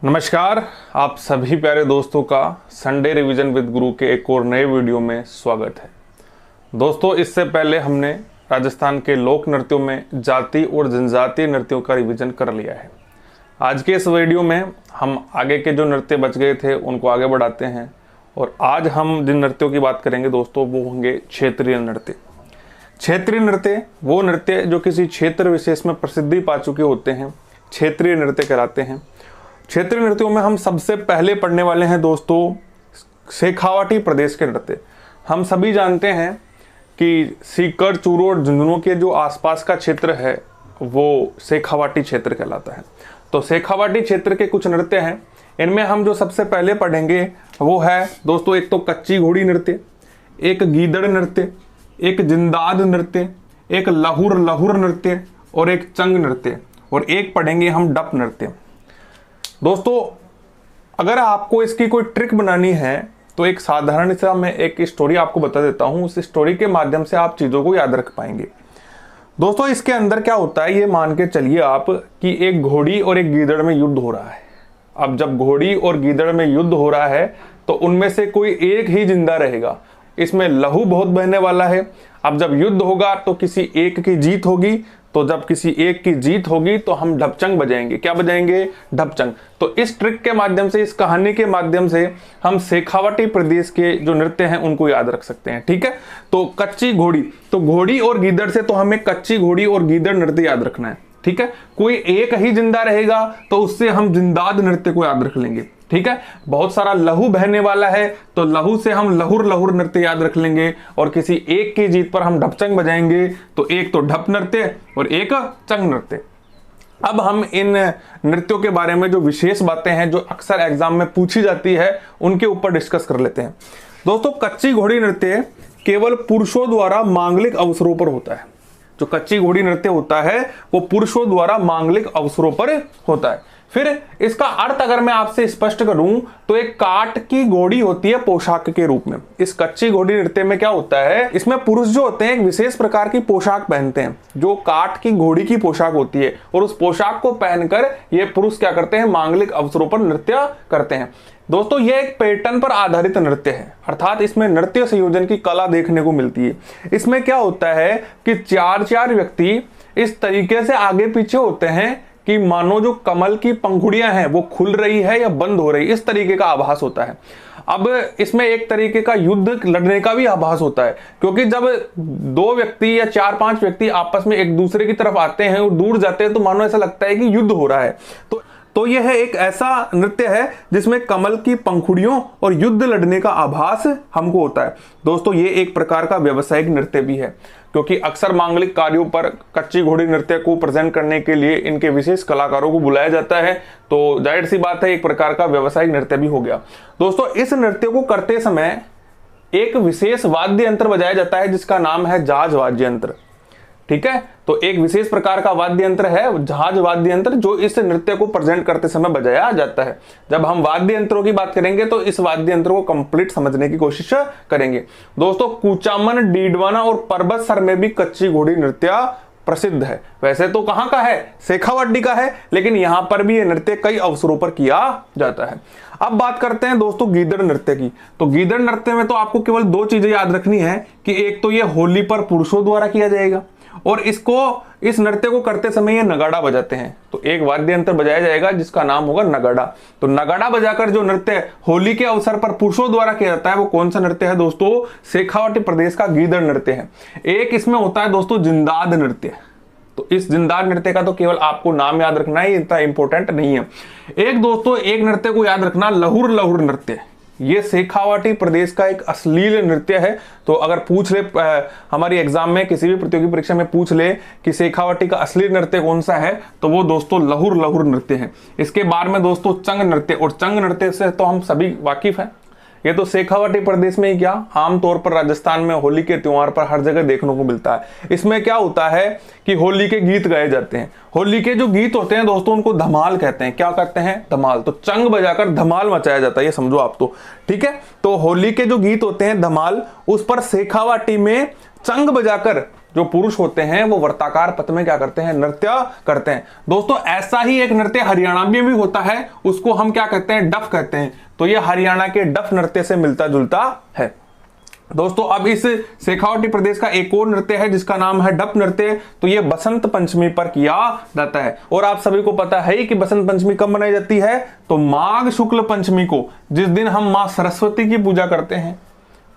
नमस्कार, आप सभी प्यारे दोस्तों का संडे रिवीजन विद गुरु के एक और नए वीडियो में स्वागत है। दोस्तों, इससे पहले हमने राजस्थान के लोक नृत्यों में जाति और जनजातीय नृत्यों का रिवीजन कर लिया है। आज के इस वीडियो में हम आगे के जो नृत्य बच गए थे उनको आगे बढ़ाते हैं और आज हम जिन नृत्यों की बात करेंगे दोस्तों वो होंगे क्षेत्रीय नृत्य। क्षेत्रीय नृत्य वो नृत्य जो किसी क्षेत्र विशेष में प्रसिद्धि पा चुके होते हैं, क्षेत्रीय नृत्य कहलाते हैं। क्षेत्रीय नृत्यों में हम सबसे पहले पढ़ने वाले हैं दोस्तों शेखावाटी प्रदेश के नृत्य। हम सभी जानते हैं कि सीकर, चूरू और झुंझुनू के जो आसपास का क्षेत्र है वो शेखावाटी क्षेत्र कहलाता है। तो शेखावाटी क्षेत्र के कुछ नृत्य हैं। इनमें हम जो सबसे पहले पढ़ेंगे वो है दोस्तों, एक तो कच्ची घोड़ी नृत्य, एक गीदड़ नृत्य, एक जिंदाद नृत्य, एक लहुर लहुर नृत्य और एक चंग नृत्य, और एक पढ़ेंगे हम डप नृत्य। दोस्तों, अगर आपको इसकी कोई ट्रिक बनानी है तो एक साधारण सा मैं एक स्टोरी आपको बता देता हूं। उस स्टोरी के माध्यम से आप चीज़ों को याद रख पाएंगे। दोस्तों, इसके अंदर क्या होता है, ये मान के चलिए आप कि एक घोड़ी और एक गीदड़ में युद्ध हो रहा है। अब जब घोड़ी और गीदड़ में युद्ध हो रहा है तो उनमें से कोई एक ही जिंदा रहेगा। इसमें लहू बहुत बहने वाला है। अब जब युद्ध होगा तो किसी एक की जीत होगी, तो जब किसी एक की जीत होगी तो हम ढपचंग बजाएंगे। क्या बजाएंगे? ढपचंग। तो इस ट्रिक के माध्यम से, इस कहानी के माध्यम से हम शेखावाटी प्रदेश के जो नृत्य हैं उनको याद रख सकते हैं। ठीक है, तो कच्ची घोड़ी, तो घोड़ी और गीदड़ से तो हमें कच्ची घोड़ी और गीदड़ नृत्य याद रखना है। ठीक है, कोई एक ही जिंदा रहेगा तो उससे हम जिंदाद नृत्य को याद रख लेंगे। ठीक है, बहुत सारा लहू बहने वाला है तो लहू से हम लहुर लहुर नृत्य याद रख लेंगे, और किसी एक की जीत पर हम ढपचंग बजाएंगे। तो एक तो ढप नृत्य और एक चंग नृत्य। अब हम इन नृत्यों के बारे में जो विशेष बातें हैं जो अक्सर एग्जाम में पूछी जाती है उनके ऊपर डिस्कस कर लेते हैं। दोस्तों, कच्ची घोड़ी नृत्य केवल पुरुषों द्वारा मांगलिक अवसरों पर होता है। जो कच्ची घोड़ी नृत्य होता है वो पुरुषों द्वारा मांगलिक अवसरों पर होता है। फिर इसका अर्थ अगर मैं आपसे स्पष्ट करूं तो एक काठ की घोड़ी होती है पोशाक के रूप में। इस कच्ची घोड़ी नृत्य में क्या होता है, इसमें पुरुष जो होते हैं एक विशेष प्रकार की पोशाक पहनते हैं जो काठ की घोड़ी की पोशाक होती है, और उस पोशाक को पहनकर ये पुरुष क्या करते हैं, मांगलिक अवसरों पर नृत्य करते हैं। दोस्तों, ये एक पैटर्न पर आधारित नृत्य है, अर्थात इसमें नृत्य संयोजन की कला देखने को मिलती है। इसमें क्या होता है कि चार व्यक्ति इस तरीके से आगे पीछे होते हैं कि मानो जो कमल की पंखुड़ियां हैं वो खुल रही है या बंद हो रही, इस तरीके का आभास होता है। अब इसमें एक तरीके का युद्ध लड़ने का भी आभास होता है, क्योंकि जब दो व्यक्ति या 4-5 व्यक्ति आपस में एक दूसरे की तरफ आते हैं और दूर जाते हैं तो मानो ऐसा लगता है कि युद्ध हो रहा है। तो यह एक ऐसा नृत्य है जिसमें कमल की पंखुड़ियों और युद्ध लड़ने का आभास हमको होता है। दोस्तों, ये एक प्रकार का व्यावसायिक नृत्य भी है, क्योंकि अक्सर मांगलिक कार्यों पर कच्ची घोड़ी नृत्य को प्रेजेंट करने के लिए इनके विशेष कलाकारों को बुलाया जाता है। तो जाहिर सी बात है, एक प्रकार का व्यावसायिक नृत्य भी हो गया। दोस्तों, इस नृत्य को करते समय एक विशेष वाद्य यंत्र बजाया जाता है जिसका नाम है जहाज वाद्य यंत्र। ठीक है, तो एक विशेष प्रकार का वाद्य यंत्र है जहाज वाद्य यंत्र जो इस नृत्य को प्रेजेंट करते समय बजाया जाता है। जब हम वाद्य यंत्रों की बात करेंगे तो इस वाद्य यंत्र को कंप्लीट समझने की कोशिश करेंगे। दोस्तों, कुचामन, डीडवाना और परबतसर में भी कच्ची घोड़ी नृत्य प्रसिद्ध है। वैसे तो कहां का है, शेखावाटी का है, लेकिन यहां पर भी यह नृत्य कई अवसरों पर किया जाता है। अब बात करते हैं दोस्तों गीदड़ नृत्य की। तो गीदड़ नृत्य में तो आपको केवल 2 चीजें याद रखनी है कि एक तो यह होली पर पुरुषों द्वारा किया जाएगा, और इस नृत्य को करते समय ये नगाड़ा बजाते हैं। तो एक वाद्य यंत्र बजाया जाएगा जिसका नाम होगा नगाड़ा। तो नगाड़ा बजाकर जो नृत्य होली के अवसर पर पुरुषों द्वारा किया जाता है वो कौन सा नृत्य है दोस्तों? शेखावाटी प्रदेश का गीदड़ नृत्य है। एक इसमें होता है दोस्तों जिंदाद नृत्य। तो इस जिंदाद नृत्य का तो केवल आपको नाम याद रखना है, इतना इंपॉर्टेंट नहीं है। एक दोस्तों, एक नृत्य को याद रखना, लहुर लहुर नृत्य। ये शेखावाटी प्रदेश का एक अश्लील नृत्य है। तो अगर पूछ ले हमारी एग्जाम में, किसी भी प्रतियोगी परीक्षा में पूछ ले कि शेखावाटी का अश्लील नृत्य कौन सा है, तो वो दोस्तों लहुर लहुर नृत्य है। इसके बाद में दोस्तों चंग नृत्य, और चंग नृत्य से तो हम सभी वाकिफ हैं। ये तो शेखावाटी प्रदेश में ही क्या, आमतौर पर राजस्थान में होली के त्योहार पर हर जगह देखने को मिलता है। इसमें क्या होता है कि होली के गीत गाए जाते हैं। होली के जो गीत होते हैं दोस्तों उनको धमाल कहते हैं। क्या कहते हैं? धमाल। तो चंग बजाकर धमाल मचाया जाता है, ये समझो आप तो। ठीक है, तो होली के जो गीत होते हैं धमाल, उस पर शेखावाटी में चंग बजाकर जो पुरुष होते हैं वो वर्ताकार पथ में क्या करते हैं, नृत्य करते हैं। दोस्तों ऐसा ही एक नृत्य हरियाणा में भी होता है, उसको हम क्या कहते हैं, डफ कहते हैं। तो ये हरियाणा के डफ नृत्य से मिलता जुलता है। दोस्तों अब इस शेखावाटी प्रदेश का एक और नृत्य है जिसका नाम है डप नृत्य। तो ये बसंत पंचमी पर किया जाता है और आप सभी को पता है कि बसंत पंचमी कब मनाई जाती है, तो माघ शुक्ल पंचमी को, जिस दिन हम मां सरस्वती की पूजा करते हैं।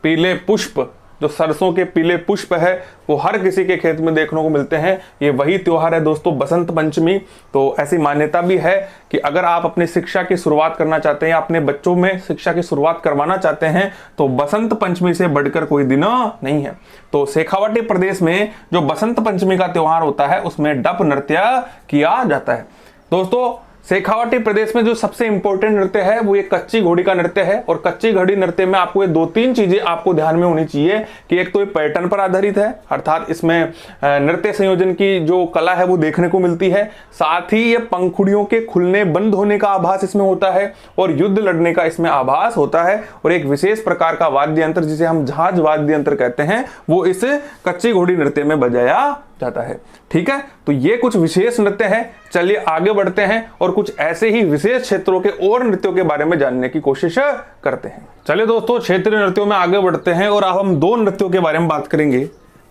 पीले पुष्प, जो सरसों के पीले पुष्प है वो हर किसी के खेत में देखने को मिलते हैं, ये वही त्योहार है दोस्तों, बसंत पंचमी। तो ऐसी मान्यता भी है कि अगर आप अपनी शिक्षा की शुरुआत करना चाहते हैं, अपने बच्चों में शिक्षा की शुरुआत करवाना चाहते हैं, तो बसंत पंचमी से बढ़कर कोई दिन नहीं है। तो शेखावाटी प्रदेश में जो बसंत पंचमी का त्योहार होता है उसमें डप नृत्य किया जाता है। दोस्तों शेखावाटी प्रदेश में जो सबसे इंपॉर्टेंट नृत्य है वो ये कच्ची घोड़ी का नृत्य है। और कच्ची घोड़ी नृत्य में आपको ये 2-3 चीजें आपको ध्यान में होनी चाहिए कि एक तो ये पैटर्न पर आधारित है, अर्थात इसमें नृत्य संयोजन की जो कला है वो देखने को मिलती है। साथ ही ये पंखुड़ियों के खुलने बंद होने का आभास इसमें होता है और युद्ध लड़ने का इसमें आभास होता है। और एक विशेष प्रकार का वाद्य यंत्र जिसे हम जहाज वाद्य यंत्र कहते हैं वो इस कच्ची घोड़ी नृत्य में बजाया जाता है। ठीक है, तो ये कुछ विशेष नृत्य है। चलिए आगे बढ़ते हैं और कुछ ऐसे ही विशेष क्षेत्रों के और नृत्यों के बारे में जानने की कोशिश करते हैं। चलिए दोस्तों क्षेत्रीय नृत्यों में आगे बढ़ते हैं और अब हम 2 नृत्यों के बारे में बात करेंगे,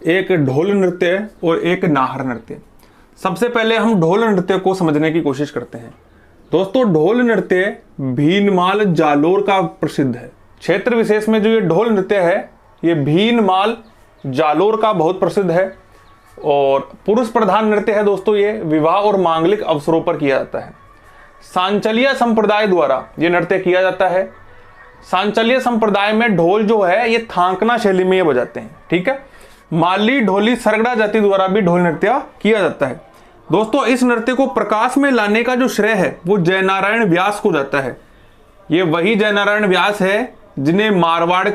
एक ढोल नृत्य और एक नाहर नृत्य। सबसे पहले हम ढोल नृत्य को समझने की कोशिश करते हैं। दोस्तों ढोल नृत्य भीनमाल जालोर का प्रसिद्ध है। क्षेत्र विशेष में जो ये ढोल नृत्य है ये भीनमाल जालोर का बहुत प्रसिद्ध है और पुरुष प्रधान नृत्य है दोस्तों। ये विवाह और मांगलिक अवसरों पर किया जाता है। सांचलिया संप्रदाय द्वारा ये नृत्य किया जाता है। सांचलिया संप्रदाय में ढोल जो है ये थांकना शैली में ये बजाते हैं। ठीक है, माली ढोली सरगड़ा जाति द्वारा भी ढोल नृत्य किया जाता है। दोस्तों इस नृत्य को प्रकाश में लाने का जो श्रेय है वो जयनारायण व्यास को जाता है। ये वही जयनारायण व्यास है जिन्हें मारवाड़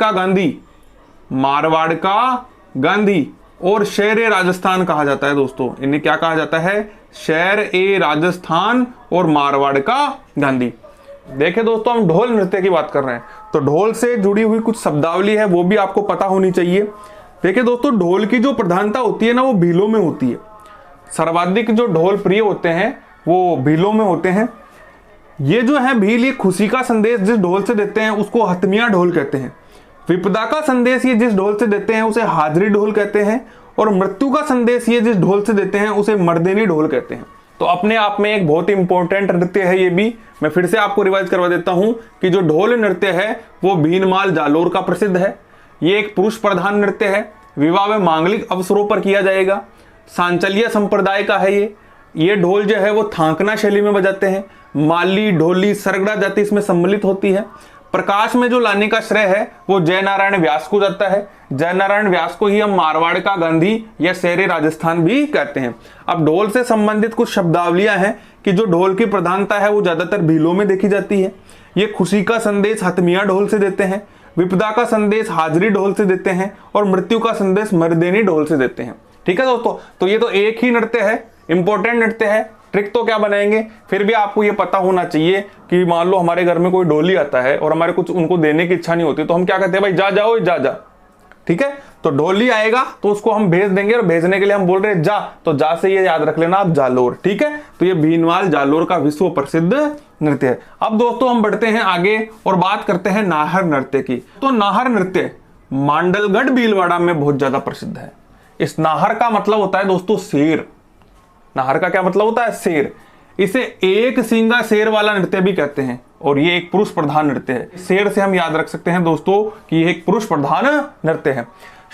का गांधी और शेर ए राजस्थान कहा जाता है। दोस्तों इन्हें क्या कहा जाता है, शेर ए राजस्थान और मारवाड़ का गांधी। देखिए दोस्तों हम ढोल नृत्य की बात कर रहे हैं तो ढोल से जुड़ी हुई कुछ शब्दावली है वो भी आपको पता होनी चाहिए। देखिए दोस्तों ढोल की जो प्रधानता होती है ना वो भीलों में होती है। सर्वाधिक जो ढोल प्रिय होते हैं वो भीलों में होते हैं। ये जो है भील ये खुशी का संदेश जिस ढोल से देते हैं उसको हतमिया ढोल कहते हैं। विपदा का संदेश ये जिस ढोल से देते हैं उसे हाजरी ढोल कहते हैं और मृत्यु का संदेश ये जिस ढोल से देते हैं उसे मर्देनी ढोल कहते हैं। तो अपने आप में एक बहुत इंपॉर्टेंट नृत्य है ये भी। मैं फिर से आपको रिवाइज करवा देता हूं कि जो ढोल नृत्य है वो भीनमाल जालोर का प्रसिद्ध है। ये एक पुरुष प्रधान नृत्य है, विवाह में मांगलिक अवसरों पर किया जाएगा। सांचलिया संप्रदाय का है ये ढोल जो है वो थांकना शैली में बजाते हैं। माली ढोली सरगड़ा जाति इसमें सम्मिलित होती है। प्रकाश में जो लाने का श्रेय है वो जयनारायण व्यास को जाता है। जयनारायण व्यास को ही हम मारवाड़ का गांधी या शेरे राजस्थान भी कहते हैं। अब ढोल से संबंधित कुछ शब्दावलियां हैं कि जो ढोल की प्रधानता है वो ज्यादातर भीलों में देखी जाती है। ये खुशी का संदेश हतमिया ढोल से देते हैं, विपदा का संदेश हाजरी ढोल से देते हैं और मृत्यु का संदेश मर्देनी ढोल से देते हैं। ठीक है दोस्तों, तो ये तो एक ही नृत्य है, इंपॉर्टेंट नृत्य है। ट्रिक तो क्या बनाएंगे, फिर भी आपको ये पता होना चाहिए कि मान लो हमारे घर में कोई ढोली आता है और हमारे कुछ उनको देने की इच्छा नहीं होती तो हम क्या कहते हैं, भाई जा जाओ जा जा। ठीक है, तो ढोली आएगा तो उसको हम भेज देंगे और भेजने के लिए हम बोल रहे हैं जा, तो जा से ये याद रख लेना आप जालोर। ठीक है, तो ये भीनमाल जालोर का विश्व प्रसिद्ध नृत्य है। अब दोस्तों हम बढ़ते हैं आगे और बात करते हैं नाहर नृत्य की। तो नाहर नृत्य मांडलगढ़ भीलवाड़ा में बहुत ज्यादा प्रसिद्ध है। इस नाहर का मतलब होता है दोस्तों शेर। नाहर का क्या मतलब होता है, शेर। इसे एक सींगा शेर वाला नृत्य भी कहते हैं और ये एक पुरुष प्रधान नृत्य है। शेर से हम याद रख सकते हैं दोस्तों कि ये एक पुरुष प्रधान नृत्य है।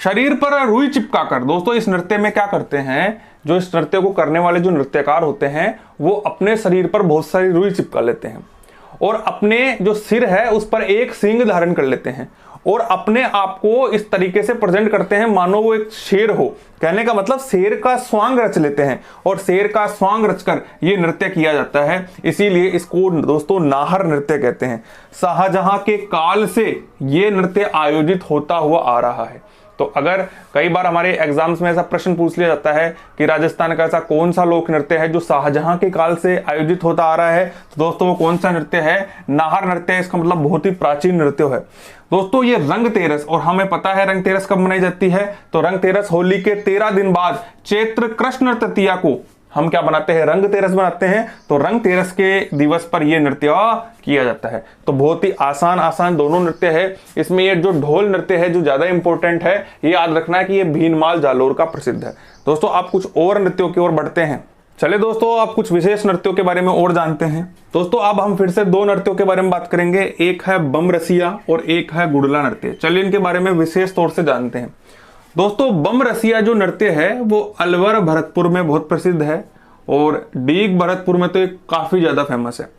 शरीर पर रुई चिपका कर दोस्तों इस नृत्य में क्या करते हैं, जो इस नृत्य को करने वाले जो नृत्यकार होते हैं वो अपने शरीर पर बहुत सारी रुई चिपका लेते हैं और अपने जो सिर है उस पर एक सींग धारण कर लेते हैं और अपने आप को इस तरीके से प्रेजेंट करते हैं मानो वो एक शेर हो। कहने का मतलब शेर का स्वांग रच लेते हैं और शेर का स्वांग रचकर ये नृत्य किया जाता है। इसीलिए इसको दोस्तों नाहर नृत्य कहते हैं। शाहजहां के काल से ये नृत्य आयोजित होता हुआ आ रहा है। तो अगर कई बार हमारे एग्जाम्स में ऐसा प्रश्न पूछ लिया जाता है कि राजस्थान का ऐसा कौन सा लोक नृत्य है जो शाहजहां के काल से आयोजित होता आ रहा है, तो दोस्तों वो कौन सा नृत्य है? नाहर नृत्य है। इसका मतलब बहुत ही प्राचीन नृत्य है दोस्तों। ये रंगतेरस, और हमें पता है रंगतेरस कब मनाई जाती है, तो रंगतेरस होली के 13 दिन बाद चैत्र कृष्ण तृतीया को हम क्या बनाते हैं? रंगतेरस बनाते हैं। तो रंगतेरस के दिवस पर यह नृत्य किया जाता है। तो बहुत ही आसान दोनों नृत्य है। इसमें ये जो ढोल नृत्य है जो ज्यादा इंपॉर्टेंट है, ये याद रखना है कि ये भीनमाल जालोर का प्रसिद्ध है। दोस्तों आप कुछ और नृत्यों की ओर बढ़ते हैं। चले दोस्तों, आप कुछ विशेष नृत्यों के बारे में और जानते हैं। दोस्तों अब हम फिर से दो नृत्यों के बारे में बात करेंगे, एक है बम रसिया और एक है गुड़ला नृत्य। चलिए इनके बारे में विशेष तौर से जानते हैं। दोस्तों बम रसिया जो नृत्य है वो अलवर भरतपुर में बहुत प्रसिद्ध है, और डीग भरतपुर में तो ये काफी ज्यादा फेमस है।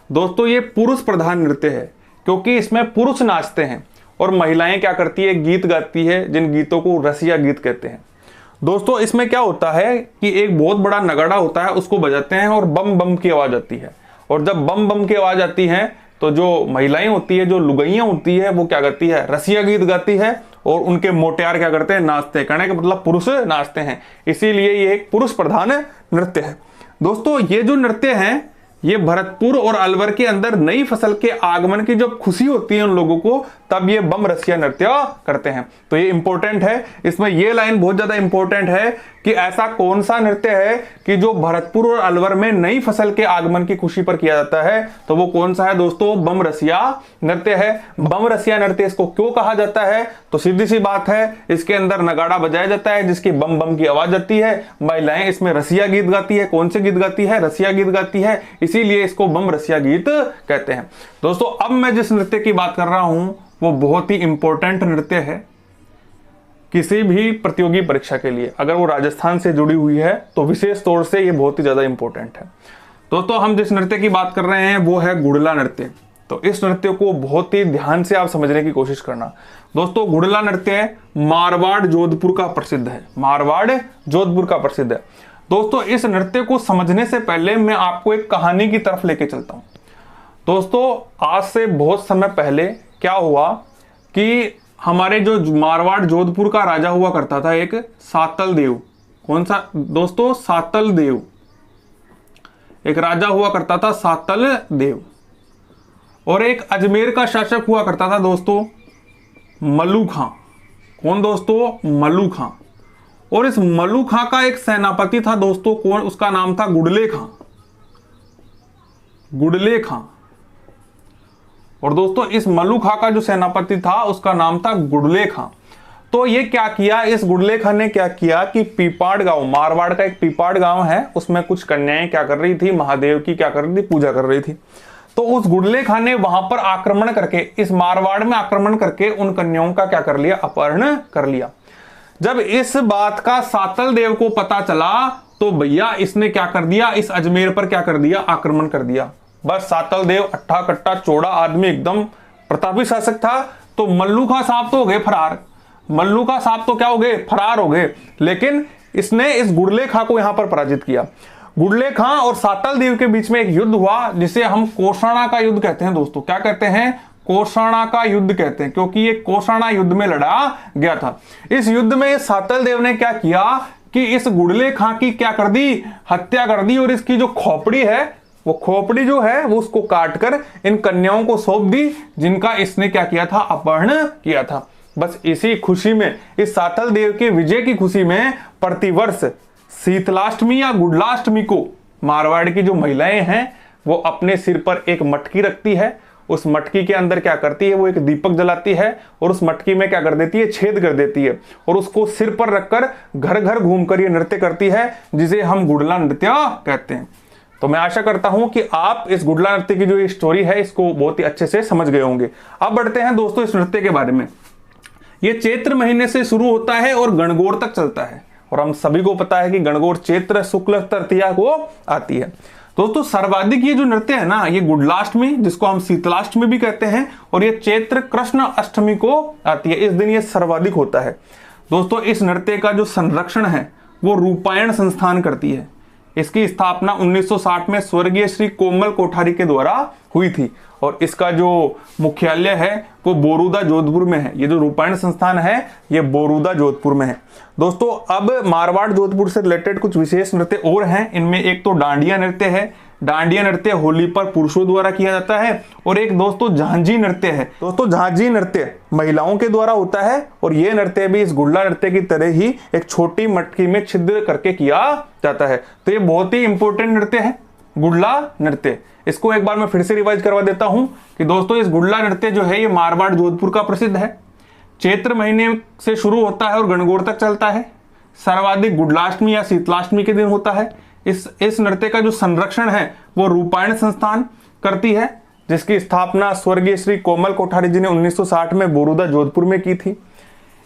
दोस्तों ये पुरुष प्रधान नृत्य है, क्योंकि इसमें पुरुष नाचते हैं और महिलाएं क्या करती है? गीत गाती है, जिन गीतों को रसिया गीत कहते हैं। दोस्तों इसमें क्या होता है कि एक बहुत बड़ा नगाड़ा होता है, उसको बजाते हैं और बम बम की आवाज आती है। और जब बम बम की आवाज आती है तो जो महिलाएं होती है, जो लुगाइयां होती है, वो क्या करती है? रसिया गीत गाती है, और उनके मोटियार क्या करते हैं? नाचते हैं। कहने का मतलब पुरुष नाचते हैं, इसीलिए ये एक पुरुष प्रधान नृत्य है। दोस्तों ये जो नृत्य है, ये भरतपुर और अलवर के अंदर नई फसल के आगमन की जब खुशी होती है उन लोगों को, तब ये बम रसिया नृत्य करते हैं। तो ये इंपॉर्टेंट है। इसमें ये लाइन बहुत ज्यादा इंपॉर्टेंट है कि ऐसा कौन सा नृत्य है कि जो भरतपुर और अलवर में नई फसल के आगमन की खुशी पर किया जाता है, तो वो कौन सा है दोस्तों? बम रसिया नृत्य है। बम रसिया नृत्य इसको क्यों कहा जाता है? तो सीधी सी बात है, इसके अंदर नगाड़ा बजाया जाता है जिसकी बम बम की आवाज आती है। महिलाएं इसमें रसिया गीत गाती है। कौन से गीत गाती है? रसिया गीत गाती है, इसीलिए इसको बम रसिया गीत कहते हैं। दोस्तों अब मैं जिस नृत्य की बात कर रहा हूं वो बहुत ही इंपॉर्टेंट नृत्य है किसी भी प्रतियोगी परीक्षा के लिए। अगर वो राजस्थान से जुड़ी हुई है तो विशेष तौर से ये बहुत ही ज्यादा इंपॉर्टेंट है। दोस्तों हम जिस नृत्य की बात कर रहे हैं वो है गुड़ला नृत्य। तो इस नृत्य को बहुत ही ध्यान से आप समझने की कोशिश करना। दोस्तों गुड़ला नृत्य मारवाड़ जोधपुर का प्रसिद्ध है। मारवाड़ जोधपुर का प्रसिद्ध है। दोस्तों इस नृत्य को समझने से पहले मैं आपको एक कहानी की तरफ लेके चलता हूं। दोस्तों आज से बहुत समय पहले क्या हुआ कि हमारे जो मारवाड़ जोधपुर का राजा हुआ करता था, एक सातल देव। कौन सा दोस्तों? सातल देव। एक राजा हुआ करता था सातल देव, और एक अजमेर का शासक हुआ करता था दोस्तों मल्लू खां। कौन दोस्तों? मल्लू खां। और इस मल्लू खां का एक सेनापति था दोस्तों, कौन? उसका नाम था गुड़ले खां। गुड़ले खां। और दोस्तों इस मल्लू खां का जो सेनापति था उसका नाम था गुड़ले खां। तो ये क्या किया? इस गुड़ले खां ने क्या किया कि पीपाड़ गांव, मारवाड़ का एक पीपाड़ गांव है, उसमें कुछ कन्याएं क्या कर रही थी? महादेव की क्या कर रही थी? पूजा कर रही थी। तो उस गुड़ले खां ने वहां पर आक्रमण करके, इस मारवाड़ में आक्रमण करके उन कन्याओं का क्या कर लिया? अपहरण कर लिया। जब इस बात का सातल देव को पता चला तो भैया इसने क्या कर दिया? इस अजमेर पर क्या कर दिया? आक्रमण कर दिया। बस सातल देव अट्ठा कट्टा चौड़ा आदमी, एकदम प्रतापी शासक था। तो मल्लू खां साहब तो हो गए फरार। मल्लू खां साहब तो क्या हो गए? फरार हो गए। लेकिन इसने इस गुड़ले खां को यहां पर पराजित किया। गुड़ले खां और सातल देव के बीच में एक युद्ध हुआ जिसे हम कोषाणा का युद्ध कहते हैं दोस्तों। क्या कहते हैं? कोषाणा का युद्ध कहते हैं, क्योंकि ये कोषाणा युद्ध में लड़ा गया था। इस युद्ध में सातल देव ने क्या किया कि इस गुड़ले खां की क्या कर दी? हत्या कर दी। और इसकी जो खोपड़ी है, वो खोपड़ी जो है वो उसको काटकर इन कन्याओं को सौंप दी, जिनका इसने क्या किया था? अपहरण किया था। बस इसी खुशी में, इस सातल देव के विजय की खुशी में प्रतिवर्ष शीतलाष्टमी या गुड़लाष्टमी को मारवाड़ की जो महिलाएं हैं वो अपने सिर पर एक मटकी रखती है। उस मटकी के अंदर क्या करती है? वो एक दीपक जलाती है और उस मटकी में क्या कर देती है? छेद कर देती है, और उसको सिर पर रखकर घर घर घूमकर ये नृत्य करती है, जिसे हम गुड़ला नृत्य कहते हैं। तो मैं आशा करता हूं कि आप इस गुड़ला नृत्य की जो स्टोरी है इसको बहुत ही अच्छे से समझ गए होंगे। अब बढ़ते हैं दोस्तों इस नृत्य के बारे में। ये चैत्र महीने से शुरू होता है और गणगौर तक चलता है, और हम सभी को पता है कि गणगौर चैत्र शुक्ल तृतीया को आती है। दोस्तों सर्वाधिक ये जो नृत्य है ना, ये गुड़लाष्टमी, जिसको हम शीतलाष्टमी भी कहते हैं, और ये चैत्र कृष्ण अष्टमी को आती है। इस दिन ये सर्वाधिक होता है। दोस्तों इस नृत्य का जो संरक्षण है वो रूपायण संस्थान करती है। इसकी स्थापना 1960 में स्वर्गीय श्री कोमल कोठारी के द्वारा हुई थी और इसका जो मुख्यालय है वो बोरुदा जोधपुर में है। ये जो रूपायण संस्थान है ये बोरुदा जोधपुर में है। दोस्तों अब मारवाड़ जोधपुर से रिलेटेड कुछ विशेष नृत्य और हैं। इनमें एक तो डांडिया नृत्य है। डांडिया नृत्य होली पर पुरुषों द्वारा किया जाता है और एक दोस्तों झांझी नृत्य है। दोस्तों झांझी नृत्य महिलाओं के द्वारा होता है और यह नृत्य भी इस गुड्डा नृत्य की तरह ही एक छोटी मटकी में छिद्र करके किया जाता है। तो ये बहुत ही इंपॉर्टेंट नृत्य है गुड्डा नृत्य। इसको एक बार मैं फिर से रिवाइज करवा देता हूं कि दोस्तों इस गुड्डा नृत्य जो है ये मारवाड़ जोधपुर का प्रसिद्ध है। चैत्र महीने से शुरू होता है और गणगौर तक चलता है। सर्वाधिक गुडलाष्टमी या शीतलाष्टमी के दिन होता है। इस नृत्य का जो संरक्षण है वो रूपायण संस्थान करती है, जिसकी स्थापना स्वर्गीय श्री कोमल कोठारी जी ने 1960 में बोरुदा जोधपुर में की थी।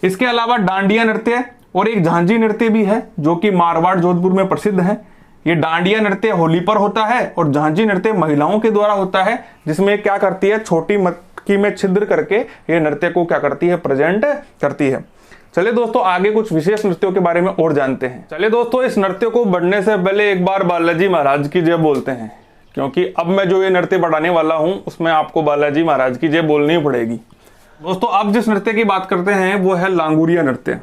इसके अलावा डांडिया नृत्य और एक झांझी नृत्य भी है जो कि मारवाड़ जोधपुर में प्रसिद्ध है। ये डांडिया नृत्य होली पर होता है और झांझी नृत्य महिलाओं के द्वारा होता है, जिसमें क्या करती है छोटी मटकी में छिद्र करके ये नृत्य को क्या करती है प्रेजेंट करती है। चलिए दोस्तों आगे कुछ विशेष नृत्यों के बारे में और जानते हैं। चलिए दोस्तों इस नृत्य को बढ़ने से पहले एक बार बालाजी महाराज की जय बोलते हैं, क्योंकि अब मैं जो ये नृत्य बढ़ाने वाला हूं उसमें आपको बालाजी महाराज की जय बोलनी पड़ेगी। दोस्तों अब जिस नृत्य की बात करते हैं वो है लांगुरिया नृत्य।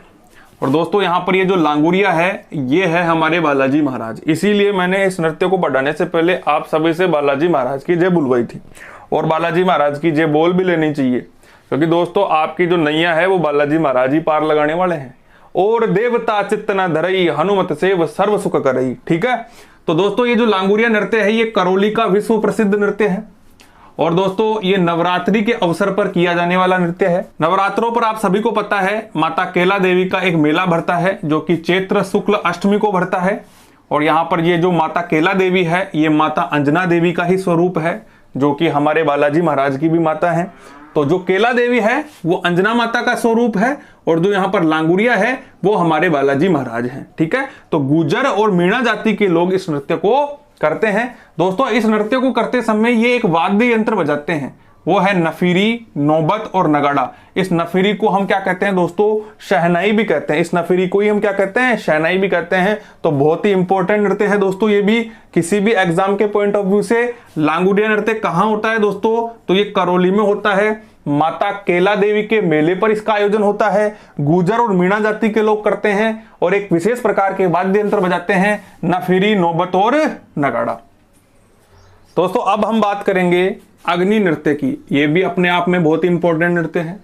और दोस्तों यहाँ पर ये जो लांगुरिया है ये है हमारे बालाजी महाराज, इसीलिए मैंने इस नृत्य को बढ़ाने से पहले आप सभी से बालाजी महाराज की जय बुलवाई थी और बालाजी महाराज की जय बोल भी लेनी चाहिए, क्योंकि दोस्तों आपकी जो नैया है वो बालाजी महाराज ही पार लगाने वाले हैं। और देवता चित्त न धरई हनुमत सेव सर्व सुख करई। ठीक है, तो दोस्तों ये जो लांगुरिया नृत्य है ये करौली का विश्व प्रसिद्ध नृत्य है और दोस्तों ये नवरात्रि के अवसर पर किया जाने वाला नृत्य है। नवरात्रों पर आप सभी को पता है माता केला देवी का एक मेला भरता है जो कि चैत्र शुक्ल अष्टमी को भरता है। और यहाँ पर ये जो माता केला देवी है ये माता अंजना देवी का ही स्वरूप है, जो कि हमारे बालाजी महाराज की भी माता है। तो जो केला देवी है वो अंजना माता का स्वरूप है और जो यहाँ पर लांगुरिया है वो हमारे बालाजी महाराज हैं। ठीक है, तो गुर्जर और मीणा जाति के लोग इस नृत्य को करते हैं। दोस्तों इस नृत्य को करते समय ये एक वाद्य यंत्र बजाते हैं, वो है नफीरी, नौबत और नगाड़ा। इस नफीरी को हम क्या कहते हैं दोस्तों, शहनाई भी कहते हैं। इस नफीरी को ही हम क्या कहते हैं, शहनाई भी कहते हैं। तो बहुत ही इंपॉर्टेंट नृत्य है दोस्तों ये भी, किसी भी एग्जाम के पॉइंट ऑफ व्यू से। लांगुरिया नृत्य कहाँ होता है दोस्तों, तो ये करौली में होता है। माता केला देवी के मेले पर इसका आयोजन होता है। गुर्जर और मीणा जाति के लोग करते हैं और एक विशेष प्रकार के वाद्य यंत्र बजाते हैं, नफीरी, नौबत और नगाड़ा। दोस्तों अब हम बात करेंगे अग्नि नृत्य की। ये भी अपने आप में बहुत ही इंपॉर्टेंट नृत्य है।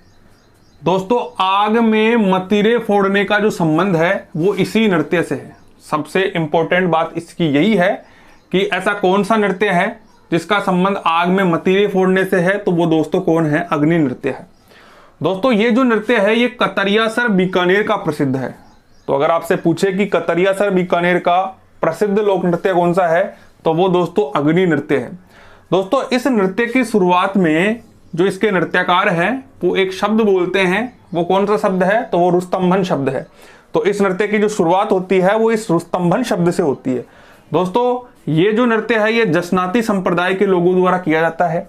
दोस्तों आग में मतीरे फोड़ने का जो संबंध है वो इसी नृत्य से है। सबसे इंपॉर्टेंट बात इसकी यही है कि ऐसा कौन सा नृत्य है जिसका संबंध आग में मतीरे फोड़ने से है, तो वो दोस्तों कौन है, अग्नि नृत्य है। दोस्तों ये जो नृत्य है ये कतरियासर बीकानेर का प्रसिद्ध है। तो अगर आपसे पूछे कि कतरियासर बीकानेर का प्रसिद्ध लोक नृत्य कौन सा है, तो वो दोस्तों अग्नि नृत्य है। दोस्तों इस नृत्य की शुरुआत में जो इसके नृत्यकार हैं वो एक शब्द बोलते हैं। वो कौन सा शब्द है, तो वो रुस्तंभन शब्द है। तो इस नृत्य की जो शुरुआत होती है वो इस रुस्तंभन शब्द से होती है। दोस्तों ये जो नृत्य है ये जसनाती संप्रदाय के लोगों द्वारा किया जाता है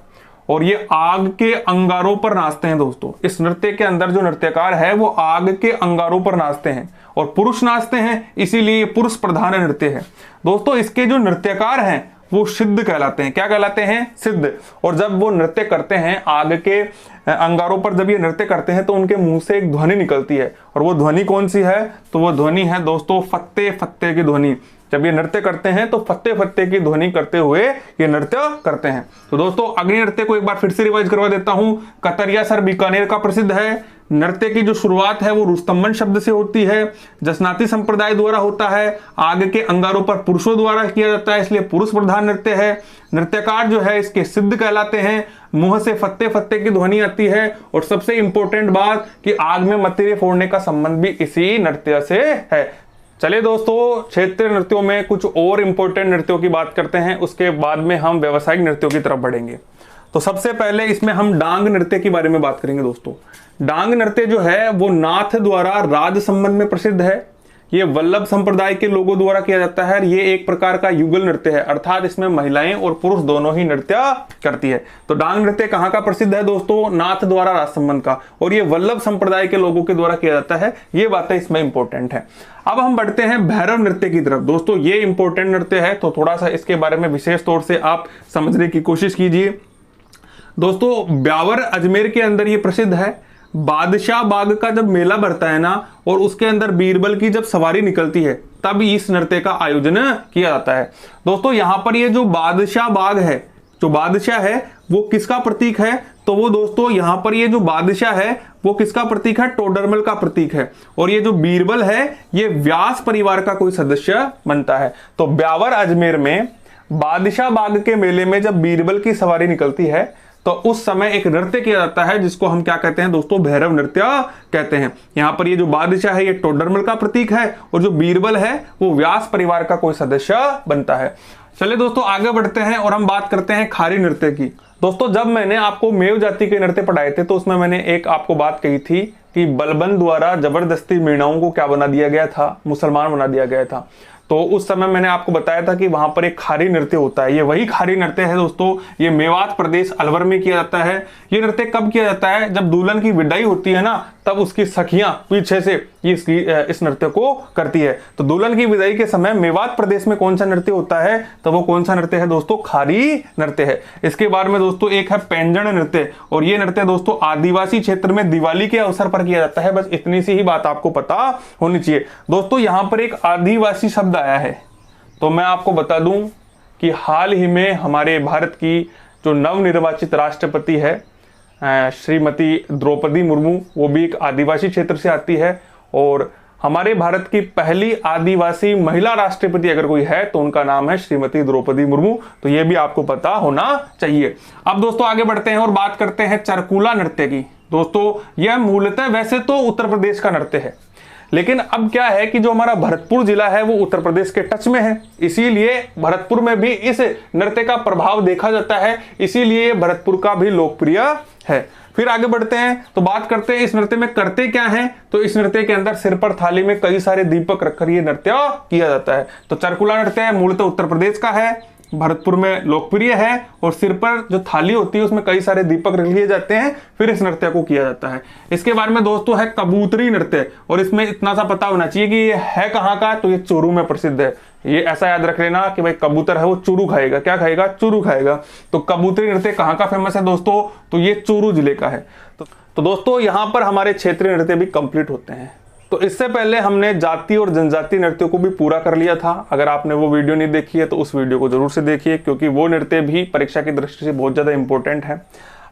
और ये आग के अंगारों पर नाचते हैं। दोस्तों इस नृत्य के अंदर जो नृत्यकार है वो आग के अंगारों पर नाचते हैं और पुरुष नाचते हैं, इसीलिए ये पुरुष प्रधान नृत्य है। दोस्तों इसके जो नृत्यकार हैं वो सिद्ध कहलाते हैं। क्या कहलाते हैं, सिद्ध। और जब वो नृत्य करते हैं आग के अंगारों पर, जब ये नृत्य करते हैं तो उनके मुंह से एक ध्वनि निकलती है और वो ध्वनि कौन सी है, तो वो ध्वनि है दोस्तों फत्ते फत्ते की ध्वनि। जब ये नृत्य करते हैं तो फत्ते फत्ते की ध्वनि करते हुए ये नृत्य करते हैं। तो दोस्तों अग्नि नृत्य को एक बार फिर से रिवाइज करवा देता हूं। कतरियासर बीकानेर का प्रसिद्ध है। नृत्य की जो शुरुआत है वो रुस्तंभन शब्द से होती है, जसनाती संप्रदाय द्वारा होता है, आग के अंगारों पर पुरुषों द्वारा किया जाता है, इसलिए पुरुष प्रधान नृत्य है। नृत्यकार जो है इसके सिद्ध कहलाते हैं, मुंह से फत्ते फत्ते की ध्वनि आती है और सबसे इंपॉर्टेंट बात कि आग में मतीरे फोड़ने का संबंध भी इसी नृत्य से है। चलिए दोस्तों क्षेत्रीय नृत्यों में कुछ और इंपॉर्टेंट नृत्यों की बात करते हैं, उसके बाद में हम व्यावसायिक नृत्यों की तरफ बढ़ेंगे। तो सबसे पहले इसमें हम डांग नृत्य के बारे में बात करेंगे। दोस्तों डांग नृत्य जो है वो नाथ द्वारा राज संबंध में प्रसिद्ध है। ये वल्लभ संप्रदाय के लोगों द्वारा किया जाता है। ये एक प्रकार का युगल नृत्य है, अर्थात इसमें महिलाएं और पुरुष दोनों ही नृत्य करती है। तो डांग नृत्य कहाँ का प्रसिद्ध है दोस्तों? नाथ द्वारा राजसंबंध का, और ये वल्लभ संप्रदाय के लोगों के द्वारा किया जाता है। ये बातें इसमें इंपॉर्टेंट है। अब हम बढ़ते हैं भैरव नृत्य की तरफ। दोस्तों ये इंपॉर्टेंट नृत्य है, तो थोड़ा सा इसके बारे में विशेष तौर से आप समझने की कोशिश कीजिए। दोस्तों ब्यावर अजमेर के अंदर ये प्रसिद्ध है। बादशाह बाग का जब मेला भरता है ना, और उसके अंदर बीरबल की जब सवारी निकलती है, तब इस नृत्य का आयोजन किया जाता है। दोस्तों यहाँ पर ये जो बादशाह बाग है, जो बादशाह है वो किसका प्रतीक है? तो वो दोस्तों यहाँ पर ये जो बादशाह है वो किसका प्रतीक है? टोडरमल का प्रतीक है। और ये जो बीरबल है ये व्यास परिवार का कोई सदस्य बनता है। तो ब्यावर अजमेर में बादशाह बाग के मेले में जब बीरबल की सवारी निकलती है, तो उस समय एक नृत्य किया जाता है जिसको हम क्या कहते हैं दोस्तों? भैरव नृत्य कहते हैं। यहाँ पर ये जो बादशाह है ये टोडरमल का प्रतीक है, और जो बीरबल है वो व्यास परिवार का कोई सदस्य बनता है। चलिए दोस्तों आगे बढ़ते हैं और हम बात करते हैं खारी नृत्य की। दोस्तों जब मैंने आपको मेव जाति के नृत्य पढ़ाए थे, तो उसमें मैंने एक आपको बात कही थी कि बलबन द्वारा जबरदस्ती मीणाओं को क्या बना दिया गया था? मुसलमान बना दिया गया था। तो उस समय मैंने आपको बताया था कि वहां पर एक खारी नृत्य होता है। ये वही खारी नृत्य है दोस्तों। ये मेवात प्रदेश अलवर में किया जाता है। ये नृत्य कब किया जाता है? जब दुल्हन की विदाई होती है ना, तब उसकी सखियां पीछे से इस नृत्य को करती है। तो दुल्हन की विदाई के समय मेवात प्रदेश में कौन सा नृत्य होता है? तो वो कौन सा नृत्य है दोस्तों? खारी नृत्य है। इसके बाद में दोस्तों एक है पैंजण नृत्य, और ये नृत्य दोस्तों आदिवासी क्षेत्र में दिवाली के अवसर पर किया जाता है। बस इतनी सी ही बात आपको पता होनी चाहिए। दोस्तों यहाँ पर एक आदिवासी शब्द आया है, तो मैं आपको बता दूं कि हाल ही में हमारे भारत की जो नवनिर्वाचित राष्ट्रपति है श्रीमती द्रौपदी मुर्मू, वो भी एक आदिवासी क्षेत्र से आती है। और हमारे भारत की पहली आदिवासी महिला राष्ट्रपति अगर कोई है तो उनका नाम है श्रीमती द्रौपदी मुर्मू। तो ये भी आपको पता होना चाहिए। अब दोस्तों आगे बढ़ते हैं और बात करते हैं चरकुला नृत्य की। दोस्तों यह मूलतः वैसे तो उत्तर प्रदेश का नृत्य है, लेकिन अब क्या है कि जो हमारा भरतपुर जिला है वो उत्तर प्रदेश के टच में है, इसीलिए भरतपुर में भी इस नृत्य का प्रभाव देखा जाता है, इसीलिए भरतपुर का भी लोकप्रिय है। फिर आगे बढ़ते हैं तो बात करते हैं इस नृत्य में करते क्या है। तो इस नृत्य के अंदर सिर पर थाली में कई सारे दीपक रखकर ये नृत्य किया जाता है। तो चरकुला नृत्य है, मूलतः उत्तर प्रदेश का है, भरतपुर में लोकप्रिय है, और सिर पर जो थाली होती है उसमें कई सारे दीपक रख लिए जाते हैं, फिर इस नृत्य को किया जाता है। इसके बारे में दोस्तों है कबूतरी नृत्य, और इसमें इतना सा पता होना चाहिए कि ये है कहाँ का? तो ये चूरू में प्रसिद्ध है। ये ऐसा याद रख लेना कि भाई कबूतर है वो चूरू खाएगा। क्या खाएगा? चूरू खाएगा। तो कबूतरी नृत्य कहाँ का फेमस है दोस्तों? तो ये चूरू जिले का है। तो दोस्तों यहाँ पर हमारे क्षेत्रीय नृत्य भी कंप्लीट होते हैं। तो इससे पहले हमने जाति और जनजाति नृत्यों को भी पूरा कर लिया था। अगर आपने वो वीडियो नहीं देखी है तो उस वीडियो को जरूर से देखिए, क्योंकि वो नृत्य भी परीक्षा की दृष्टि से बहुत ज़्यादा इंपॉर्टेंट है।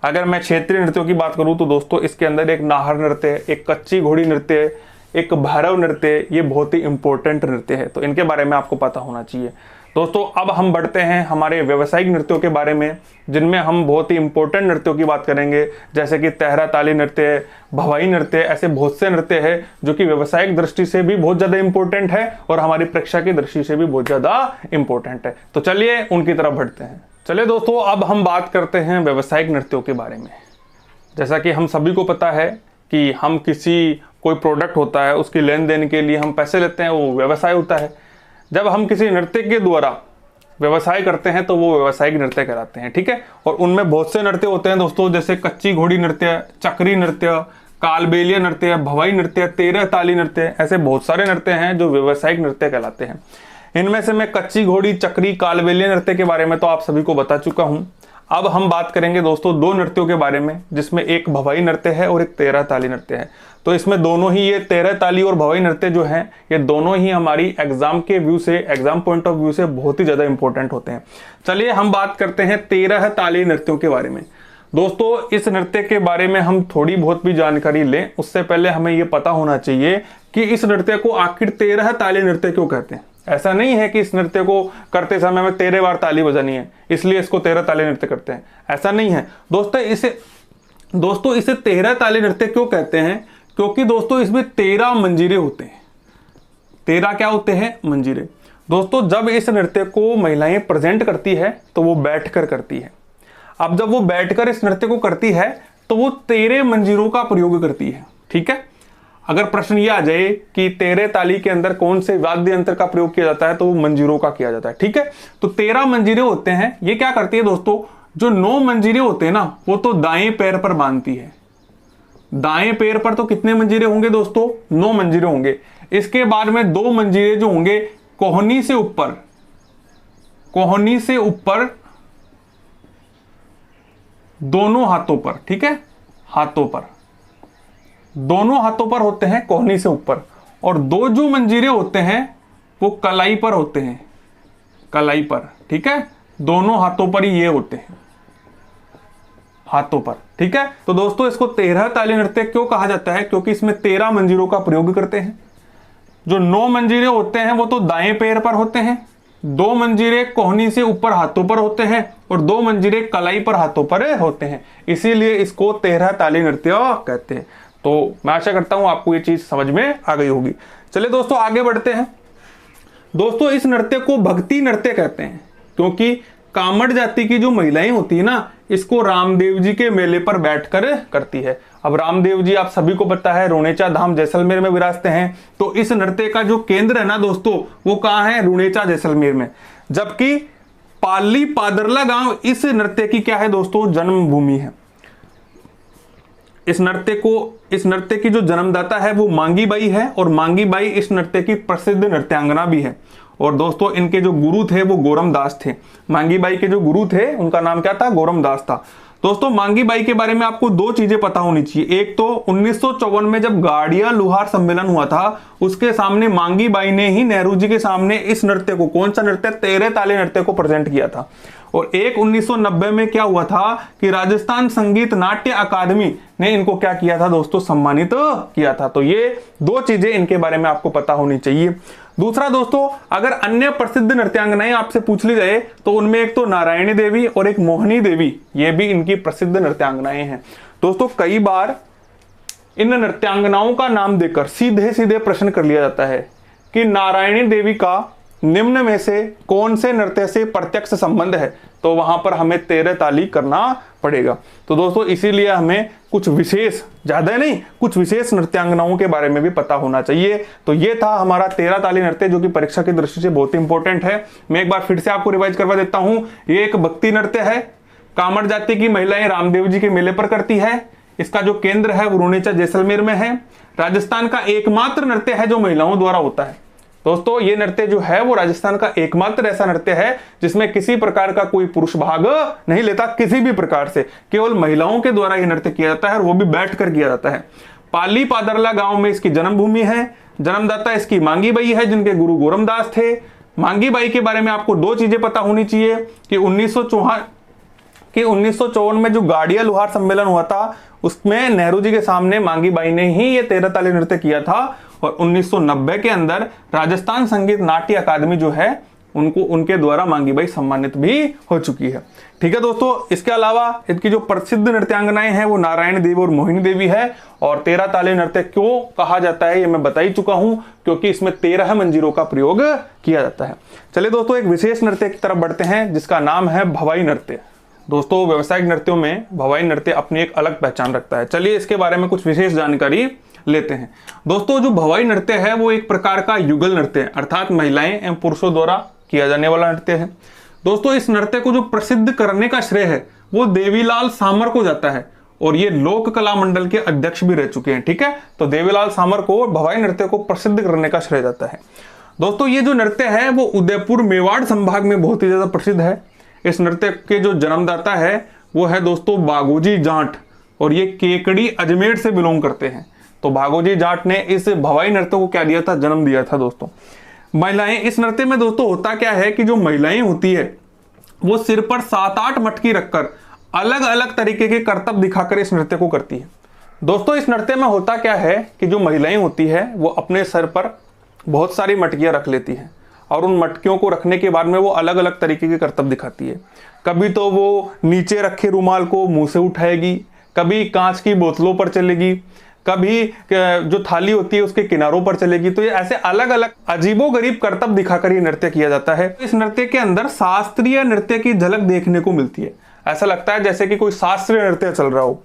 अगर मैं क्षेत्रीय नृत्यों की बात करूँ तो दोस्तों इसके अंदर एक नाहर नृत्य है, एक कच्ची घोड़ी नृत्य है, एक भैरव नृत्य, ये बहुत ही इंपॉर्टेंट नृत्य है। तो इनके बारे में आपको पता होना चाहिए। दोस्तों अब हम बढ़ते हैं हमारे व्यावसायिक नृत्यों के बारे में, जिनमें हम बहुत ही इंपॉर्टेंट नृत्यों की बात करेंगे, जैसे कि तेहरा ताली नृत्य, भवाई नृत्य। ऐसे बहुत से नृत्य है जो कि व्यावसायिक दृष्टि से भी बहुत ज़्यादा इंपॉर्टेंट है और हमारी परीक्षा की दृष्टि से भी बहुत ज़्यादा इंपॉर्टेंट है। तो चलिए उनकी तरफ बढ़ते हैं। चलिए दोस्तों अब हम बात करते हैं व्यावसायिक नृत्यों के बारे में। जैसा कि हम सभी को पता है कि हम कोई प्रोडक्ट होता है उसकी लेन देन के लिए हम पैसे लेते हैं, वो व्यवसाय होता है। जब हम किसी नृत्य के द्वारा व्यवसाय करते हैं तो वो व्यावसायिक नृत्य कहलाते हैं, ठीक है। और उनमें बहुत से नृत्य होते हैं दोस्तों, जैसे कच्ची घोड़ी नृत्य, चक्री नृत्य, कालबेलिया नृत्य, भवाई नृत्य, तेरह ताली नृत्य। ऐसे बहुत सारे नृत्य हैं जो व्यावसायिक नृत्य कहलाते हैं। इनमें से मैं कच्ची घोड़ी, चक्री, कालबेलिया नृत्य के बारे में तो आप सभी को बता चुका हूँ। अब हम बात करेंगे दोस्तों दो नृत्यों के बारे में, जिसमें एक भवाई नृत्य है और एक तेरह ताली नृत्य है। तो इसमें दोनों ही ये तेरह ताली और भवाई नृत्य जो हैं, ये दोनों ही हमारी एग्जाम के व्यू से, एग्जाम पॉइंट ऑफ व्यू से बहुत ही ज़्यादा इंपॉर्टेंट होते हैं। चलिए हम बात करते हैं तेरह ताली नृत्यों के बारे में। दोस्तों इस नृत्य के बारे में हम थोड़ी बहुत भी जानकारी लें, उससे पहले हमें ये पता होना चाहिए कि इस नृत्य को आखिर तेरह ताली नृत्य क्यों कहते हैं। ऐसा नहीं है कि इस नृत्य को करते समय में 13 बार ताली बजानी है इसलिए इसको 13 ताली नृत्य करते हैं, ऐसा नहीं है दोस्तों। इसे 13 ताली नृत्य क्यों कहते हैं? क्योंकि दोस्तों इसमें 13 मंजीरे होते हैं। 13 क्या होते हैं? मंजीरे। दोस्तों जब इस नृत्य को महिलाएं प्रेजेंट करती है तो वो बैठकर करती है। अब जब वो बैठकर इस नृत्य को करती है तो वो 13 मंजीरों का प्रयोग करती है, ठीक है। अगर प्रश्न ये आ जाए कि तेरे ताली के अंदर कौन से वाद्य यंत्र का प्रयोग किया जाता है, तो वो मंजीरों का किया जाता है। ठीक है, तो 13 मंजीरे होते हैं। ये क्या करती है दोस्तों, जो 9 मंजीरे होते हैं ना, वो तो दाएं पैर पर बांधती है। दाएं पैर पर तो कितने मंजीरे होंगे दोस्तों, 9 मंजीरे होंगे। इसके बाद में 2 मंजीरे जो होंगे कोहनी से ऊपर, कोहनी से ऊपर दोनों हाथों पर। ठीक है, हाथों पर, दोनों हाथों पर होते हैं कोहनी से ऊपर। और 2 जो मंजीरे होते हैं वो कलाई पर होते हैं, कलाई पर। ठीक है, दोनों हाथों पर ही ये होते हैं, हाथों पर। ठीक है, तो दोस्तों इसको 13 ताली नृत्य क्यों कहा जाता है, क्योंकि इसमें 13 मंजीरों का प्रयोग करते हैं। जो 9 मंजीरे होते हैं वो तो दाएं पैर पर होते हैं, 2 मंजीरे कोहनी से ऊपर हाथों पर होते हैं, और 2 मंजीरे कलाई पर हाथों पर होते हैं। इसीलिए इसको 13 ताली नृत्य कहते हैं। तो मैं आशा करता हूं आपको ये चीज समझ में आ गई होगी। चलिए दोस्तों आगे बढ़ते हैं। दोस्तों इस नृत्य को भक्ति नृत्य कहते हैं, क्योंकि कामड़ जाति की जो महिलाएं होती है ना, इसको रामदेव जी के मेले पर बैठकर करती है। अब रामदेव जी आप सभी को पता है रुणेचा धाम जैसलमेर में विराजते हैं। तो इस नृत्य का जो केंद्र है ना दोस्तों, वो कहाँ है, रुणेचा जैसलमेर में। जबकि पाली पादरला गांव इस नृत्य की क्या है दोस्तों, जन्मभूमि है। इस नृत्य की जो जन्मदाता है वो मांगी बाई है, और मांगी बाई इस नृत्य की प्रसिद्ध नृत्यांगना भी है। और दोस्तों इनके जो गुरु थे वो गोरमदास थे। मांगी बाई के जो गुरु थे उनका नाम क्या था, गोरमदास था। दोस्तों मांगी बाई के बारे में आपको 2 चीजें पता होनी चाहिए। एक तो 1954 में जब गाड़िया लुहार सम्मेलन हुआ था, उसके सामने मांगी बाई ने ही नेहरू जी के सामने इस नृत्य को, कौन सा नृत्य, 13 ताली नृत्य को प्रेजेंट किया था। और एक 1990 में क्या हुआ था कि राजस्थान संगीत नाट्य अकादमी ने इनको क्या किया था दोस्तों, सम्मानित किया था। तो ये 2 चीजें इनके बारे में आपको पता होनी चाहिए। दूसरा दोस्तों, अगर अन्य प्रसिद्ध नृत्यांगनाएं आपसे पूछ ली जाए तो उनमें एक तो नारायणी देवी और एक मोहिनी देवी, ये भी इनकी प्रसिद्ध नृत्यांगनाएं हैं। दोस्तों कई बार इन नृत्यांगनाओं का नाम देकर सीधे सीधे प्रश्न कर लिया जाता है कि नारायणी देवी का निम्न में से कौन से नृत्य से प्रत्यक्ष संबंध है, तो वहां पर हमें 13 ताली करना पड़ेगा। तो दोस्तों इसीलिए हमें कुछ विशेष, ज्यादा नहीं, कुछ विशेष नृत्यांगनाओं के बारे में भी पता होना चाहिए। तो ये था हमारा 13 ताली नृत्य, जो कि परीक्षा की दृष्टि से बहुत इंपॉर्टेंट है। मैं एक बार फिर से आपको रिवाइज करवा देता हूं। ये एक भक्ति नृत्य है, कामड़ जाति की महिलाएं रामदेव जी के मेले पर करती है। इसका जो केंद्र है वो रुणेचा जैसलमेर में है। राजस्थान का एकमात्र नृत्य है जो महिलाओं द्वारा होता है। दोस्तों ये नृत्य जो है वो राजस्थान का एकमात्र ऐसा नृत्य है जिसमें किसी प्रकार का कोई पुरुष भाग नहीं लेता, किसी भी प्रकार से, केवल महिलाओं के द्वारा यह नृत्य किया जाता है, और वो भी बैठकर किया जाता है। पाली पादरला गांव में इसकी जन्मभूमि है। जन्मदाता इसकी मांगी बाई है, जिनके गुरु गोरमदास थे। मांगी बाई के बारे में आपको 2 चीजें पता होनी चाहिए कि 1954 में जो गाड़िया लुहार सम्मेलन हुआ था, उसमें नेहरू जी के सामने मांगी बाई ने ही ये 13 ताली नृत्य किया था। और 1990 के अंदर राजस्थान संगीत नाट्य अकादमी जो है उनके द्वारा मांगी बाई सम्मानित भी हो चुकी है। ठीक है दोस्तों, इसके अलावा इनकी जो प्रसिद्ध नृत्यांगनाएं हैं वो नारायण देवी और मोहिनी देवी है। और 13 ताली नृत्य क्यों कहा जाता है ये मैं बता ही चुका हूं, क्योंकि इसमें 13 मंजीरों का प्रयोग किया जाता है। चलिए दोस्तों एक विशेष नृत्य की तरफ बढ़ते हैं, जिसका नाम है भवाई नृत्य। दोस्तों व्यावसायिक नृत्यों में भवाई नृत्य अपनी एक अलग पहचान रखता है। चलिए इसके बारे में कुछ विशेष जानकारी लेते हैं। दोस्तों जो भवाई नृत्य है वो एक प्रकार का युगल नृत्य है, अर्थात महिलाएं एवं पुरुषों द्वारा किया जाने वाला नृत्य है। दोस्तों इस नृत्य को जो प्रसिद्ध करने का श्रेय है वो देवीलाल सामर को जाता है, और ये लोक कला मंडल के अध्यक्ष भी रह चुके हैं। ठीक है, तो देवीलाल सामर को भवाई नृत्य को प्रसिद्ध करने का श्रेय जाता है। दोस्तों ये जो नृत्य है वो उदयपुर मेवाड़ संभाग में बहुत ही ज्यादा प्रसिद्ध है। इस नृत्य के जो जन्मदाता है वो है दोस्तों बागोजी जाट, और ये केकड़ी अजमेर से बिलोंग करते हैं। तो बागोजी जाट ने इस भवाई नृत्य को क्या दिया था, जन्म दिया था। दोस्तों महिलाएं, इस नृत्य में दोस्तों होता क्या है कि जो महिलाएं होती है वो सिर पर 7-8 मटकी रखकर अलग अलग तरीके के करतब दिखाकर इस नृत्य को करती है। दोस्तों इस नृत्य में होता क्या है कि जो महिलाएं होती है वो अपने सर पर बहुत सारी मटकियां रख लेती हैं, और उन मटकियों को रखने के बाद में वो अलग अलग तरीके के करतब दिखाती है। कभी तो वो नीचे रखे रुमाल को मुंह से उठाएगी, कभी कांच की बोतलों पर चलेगी, कभी जो थाली होती है उसके किनारों पर चलेगी। तो ये ऐसे अलग अलग अजीबोगरीब करतब दिखाकर ये नृत्य किया जाता है। इस नृत्य के अंदर शास्त्रीय नृत्य की झलक देखने को मिलती है, ऐसा लगता है जैसे कि कोई शास्त्रीय नृत्य चल रहा हो।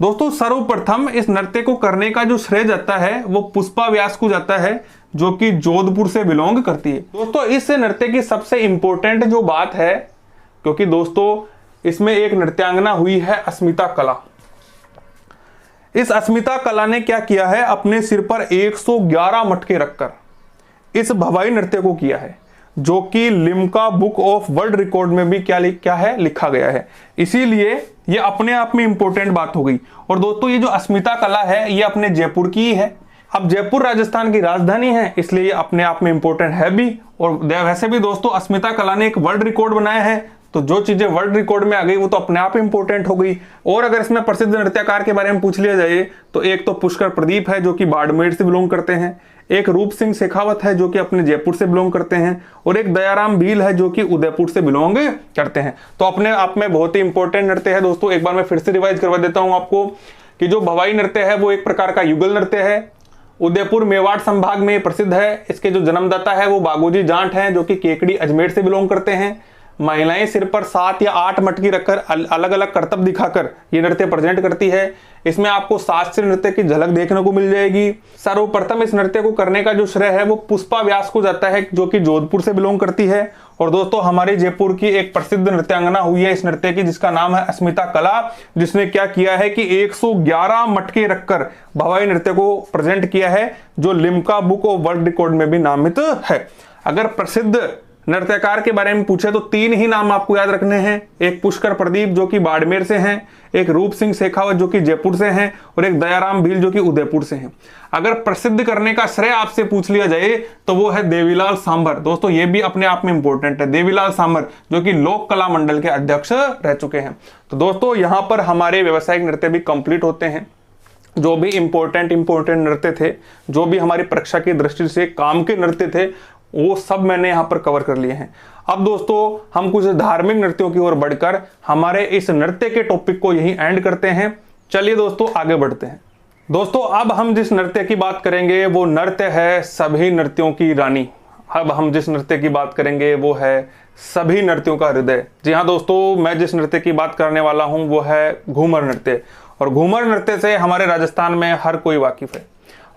दोस्तों सर्वप्रथम इस नृत्य को करने का जो श्रेय जाता है वो पुष्पा व्यास को जाता है, जो कि जोधपुर से बिलोंग करती है। दोस्तों इस नृत्य की सबसे इंपॉर्टेंट जो बात है, क्योंकि दोस्तों इसमें एक नृत्यांगना हुई है अस्मिता कला। इस अस्मिता कला ने क्या किया है, अपने सिर पर 111 मटके रखकर इस भवाई नृत्य को किया है, जो कि Limca book of world record में भी क्या है लिखा गया है। इसीलिए ये अपने आप में इंपॉर्टेंट बात हो गई। और दोस्तों ये जो अस्मिता कला है ये अपने जयपुर की ही है। अब जयपुर राजस्थान की राजधानी है, इसलिए ये अपने आप में इंपॉर्टेंट है भी। और वैसे भी दोस्तों अस्मिता कला ने एक वर्ल्ड रिकॉर्ड बनाया है, तो जो चीजें वर्ल्ड रिकॉर्ड में आ गई वो तो अपने आप इंपॉर्टेंट हो गई। और अगर इसमें प्रसिद्ध नृत्यकार के बारे में पूछ लिया जाए तो एक तो पुष्कर प्रदीप है, जो कि बाड़मेर से बिलोंग करते हैं, एक रूप सिंह शेखावत है जो कि अपने जयपुर से बिलोंग करते हैं, और एक दयाराम भील है जो कि उदयपुर से बिलोंग करते हैं। तो अपने आप में बहुत ही इंपॉर्टेंट नृत्य है। दोस्तों एक बार मैं फिर से रिवाइज करवा देता हूं आपको कि जो भवाई नृत्य है वो एक प्रकार का युगल नृत्य है, उदयपुर मेवाड़ संभाग में प्रसिद्ध है। इसके जो जन्मदाता है वो बागोजी जाट हैं, जो कि केकड़ी अजमेर से बिलोंग करते हैं। महिलाएं सिर पर 7 या 8 मटकी रखकर अलग अलग करतब दिखाकर ये नृत्य प्रेजेंट करती है। इसमें आपको शास्त्रीय नृत्य की झलक देखने को मिल जाएगी। सर्वप्रथम इस नृत्य को करने का जो श्रेय है वो पुष्पा व्यास को जाता है, जो कि जोधपुर से बिलोंग करती है। और दोस्तों हमारे जयपुर की एक प्रसिद्ध नृत्यांगना हुई है इस नृत्य की, जिसका नाम है अस्मिता कला, जिसने क्या किया है कि 111 मटके रखकर भवाई नृत्य को प्रेजेंट किया है, जो Limca book of world record में भी नामित है। अगर प्रसिद्ध नृत्यकार के बारे में पूछे तो 3 ही नाम आपको याद रखने हैं, एक पुष्कर प्रदीप जो कि बाड़मेर से हैं, एक रूप सिंह शेखावत जो कि जयपुर से हैं, और एक दयाराम भील जो कि उदयपुर से हैं। अगर प्रसिद्ध करने का श्रेय आपसे पूछ लिया जाए तो वो है देवीलाल सांभर। दोस्तों ये भी अपने आप में इंपॉर्टेंट है, देवीलाल सांभर जो कि लोक कला मंडल के अध्यक्ष रह चुके हैं। तो दोस्तों यहाँ पर हमारे व्यावसायिक नृत्य भी कंप्लीट होते हैं। जो भी इंपॉर्टेंट नृत्य थे, जो भी हमारी परीक्षा की दृष्टि से काम के नृत्य थे, वो सब मैंने यहाँ पर कवर कर लिए हैं। अब दोस्तों हम कुछ धार्मिक नृत्यों की ओर बढ़कर हमारे इस नृत्य के टॉपिक को यहीं एंड करते हैं। चलिए दोस्तों आगे बढ़ते हैं। दोस्तों अब हम जिस नृत्य की बात करेंगे वो नृत्य है सभी नृत्यों की रानी। अब हम जिस नृत्य की बात करेंगे वो है सभी नृत्यों का हृदय। जी हाँ दोस्तों, मैं जिस नृत्य की बात करने वाला हूँ वो है घूमर नृत्य। और घूमर नृत्य से हमारे राजस्थान में हर कोई वाकिफ है,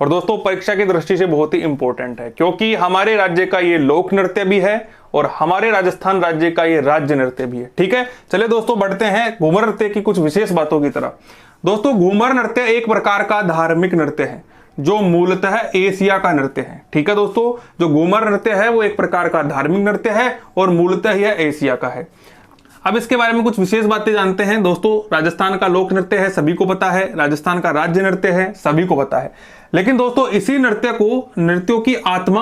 और दोस्तों परीक्षा की दृष्टि से बहुत ही इंपॉर्टेंट है, क्योंकि हमारे राज्य का ये लोक नृत्य भी है और हमारे राजस्थान राज्य का ये राज्य नृत्य भी है। ठीक है, चलिए दोस्तों बढ़ते हैं घूमर नृत्य की कुछ विशेष बातों की तरफ। दोस्तों घूमर नृत्य एक प्रकार का धार्मिक नृत्य है जो मूलतः एशिया का नृत्य है। ठीक है दोस्तों, जो घूमर नृत्य है वो एक प्रकार का धार्मिक नृत्य है और मूलतः यह एशिया का है। अब इसके बारे में कुछ विशेष बातें जानते हैं। दोस्तों राजस्थान का लोक नृत्य है, सभी को पता है, राजस्थान का राज्य नृत्य है, सभी को पता है। लेकिन दोस्तों इसी नृत्य को नृत्यों की आत्मा,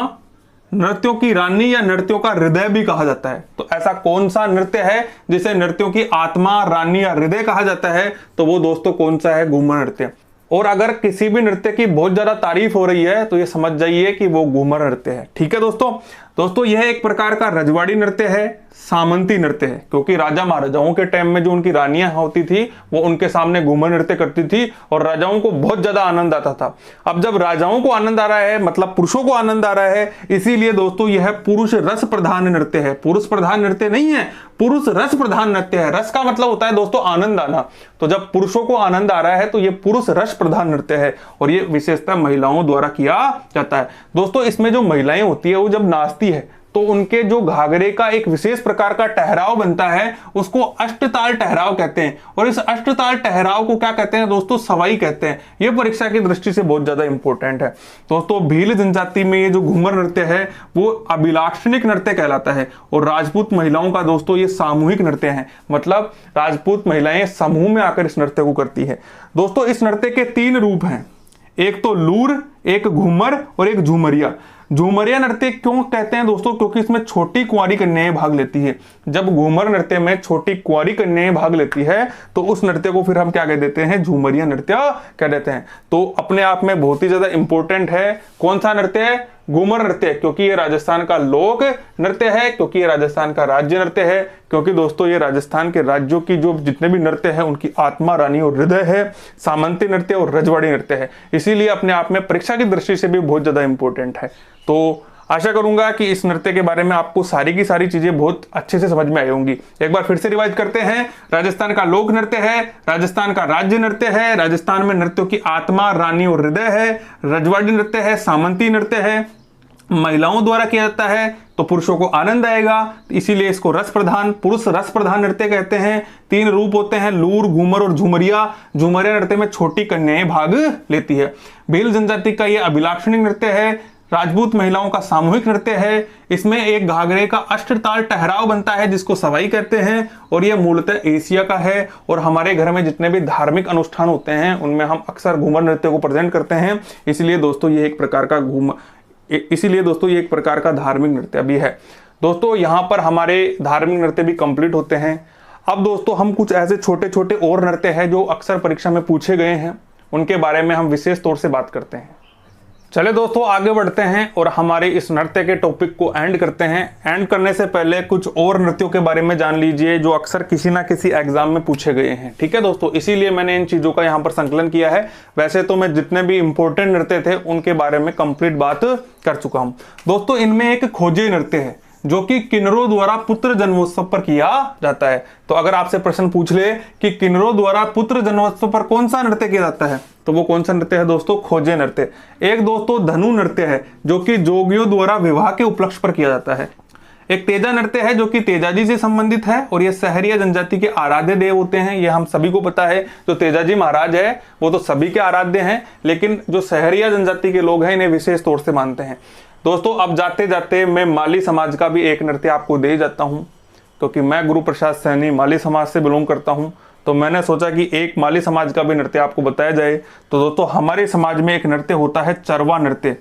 नृत्यों की रानी या नृत्यों का हृदय भी कहा जाता है। तो ऐसा कौन सा नृत्य है जिसे नृत्यों की आत्मा, रानी या हृदय कहा जाता है? तो वो दोस्तों कौन सा है? घूमर नृत्य। और अगर किसी भी नृत्य की बहुत ज्यादा तारीफ हो रही है तो ये समझ जाइए कि वो घूमर नृत्य है। ठीक है दोस्तों यह एक प्रकार का रजवाड़ी नृत्य है, सामंती नृत्य है, क्योंकि राजा महाराजाओं के टाइम में जो उनकी रानियां होती थी वो उनके सामने घूमर नृत्य करती थी और राजाओं को बहुत ज्यादा आनंद आता था। अब जब राजाओं को आनंद आ रहा है, मतलब पुरुषों को आनंद आ रहा है, इसीलिए दोस्तों यह पुरुष रस प्रधान नृत्य है। पुरुष प्रधान नृत्य नहीं है, पुरुष रस प्रधान नृत्य है। रस का मतलब होता है दोस्तों आनंद आना। तो जब पुरुषों को आनंद आ रहा है तो ये पुरुष रस प्रधान नृत्य है और ये विशेषतः महिलाओं द्वारा किया जाता है। दोस्तों इसमें जो महिलाएं होती है वो जब नाचती है तो उनके जो घाघरे का एक विशेष प्रकार का ठहराव बनता है, उसको अष्टताल ठहराव कहते हैं। और इस अष्टताल ठहराव को क्या कहते हैं दोस्तों? सवाई कहते हैं। यह परीक्षा की दृष्टि से बहुत ज्यादा इंपॉर्टेंट है। दोस्तों भील जनजाति में ये जो घूमर नृत्य है वो अभिलाक्षणिक नृत्य कहलाता है और राजपूत महिलाओं का दोस्तों ये सामूहिक नृत्य है, मतलब राजपूत महिलाएं समूह में आकर इस नृत्य को करती है। दोस्तों इस नृत्य के 3 रूप हैं, एक तो लूर, एक घूमर और एक झूमरिया। झूमरिया नृत्य क्यों कहते हैं दोस्तों? क्योंकि इसमें छोटी कुंवारी कन्याएं भाग लेती है। जब घूमर नृत्य में छोटी कुंवारी कन्याएं भाग लेती है तो उस नृत्य को फिर हम क्या कह देते हैं? झूमरिया नृत्य कह देते हैं। तो अपने आप में बहुत ही ज्यादा इंपॉर्टेंट है। कौन सा नृत्य है? घूमर नृत्य, क्योंकि ये राजस्थान का लोक नृत्य है, क्योंकि ये राजस्थान का राज्य नृत्य है, क्योंकि दोस्तों ये राजस्थान के राज्यों की जो जितने भी नृत्य है उनकी आत्मा, रानी और हृदय है। सामंती नृत्य और रजवाड़ी नृत्य है, इसीलिए अपने आप में परीक्षा की दृष्टि से भी बहुत ज्यादा इंपॉर्टेंट है। तो आशा करूंगा कि इस नृत्य के बारे में आपको सारी की सारी चीजें बहुत अच्छे से समझ में आई होंगी। एक बार फिर से रिवाइज करते हैं। राजस्थान का लोक नृत्य है, राजस्थान का राज्य नृत्य है, राजस्थान में नृत्यों की आत्मा, रानी और हृदय है, रजवाड़ी नृत्य है, सामंती नृत्य है, महिलाओं द्वारा किया जाता है तो पुरुषों को आनंद आएगा, इसीलिए इसको रस प्रधान, पुरुष रस प्रधान नृत्य कहते हैं। 3 रूप होते हैं, लूर, घूमर और झुमरिया। झुमरिया नृत्य में छोटी कन्याएं भाग लेती है। भील जनजाति का यह अभिलाक्षणी नृत्य है। राजपूत महिलाओं का सामूहिक नृत्य है। इसमें एक घाघरे का अष्टताल ठहराव बनता है जिसको सवाई कहते हैं, और यह मूलतः एशिया का है। और हमारे घर में जितने भी धार्मिक अनुष्ठान होते हैं उनमें हम अक्सर घूमर नृत्य को प्रेजेंट करते हैं। इसीलिए दोस्तों ये एक प्रकार का धार्मिक नृत्य भी है। दोस्तों यहाँ पर हमारे धार्मिक नृत्य भी कंप्लीट होते हैं। अब दोस्तों हम कुछ ऐसे छोटे छोटे और नृत्य हैं जो अक्सर परीक्षा में पूछे गए हैं, उनके बारे में हम विशेष तौर से बात करते हैं। चले दोस्तों आगे बढ़ते हैं और हमारे इस नृत्य के टॉपिक को एंड करते हैं। एंड करने से पहले कुछ और नृत्यों के बारे में जान लीजिए जो अक्सर किसी ना किसी एग्जाम में पूछे गए हैं। ठीक है दोस्तों, इसीलिए मैंने इन चीजों का यहाँ पर संकलन किया है। वैसे तो मैं जितने भी इंपॉर्टेंट नृत्य थे उनके बारे में कंप्लीट बात कर चुका हूँ। दोस्तों इनमें एक खोजे नृत्य है जो कि किन्नरों द्वारा पुत्र जन्मोत्सव पर किया जाता है। तो अगर आपसे प्रश्न पूछ ले कि किन्नरों द्वारा पुत्र जन्मोत्सव पर कौन सा नृत्य किया जाता है, तो वो कौन सा नृत्य है दोस्तों? खोजे नृत्य। एक दोस्तों धनु नृत्य है जो कि जोगियों द्वारा विवाह के उपलक्ष्य पर किया जाता है। एक तेजा नृत्य है जो कि तेजाजी से संबंधित है, और ये सहरिया जनजाति के आराध्य देव होते हैं। ये हम सभी को पता है, जो तेजाजी महाराज है वो तो सभी के आराध्य हैं, लेकिन जो सहरिया जनजाति के लोग हैं इन्हें विशेष तौर से मानते हैं। दोस्तों अब जाते जाते मैं माली समाज का भी एक नृत्य आपको दे जाता हूं, क्योंकि मैं गुरु प्रसाद सैनी माली समाज से बिलोंग करता हूं, तो मैंने सोचा कि एक माली समाज का भी नृत्य आपको बताया जाए। तो दोस्तों हमारे समाज में एक नृत्य होता है चरवा नृत्य।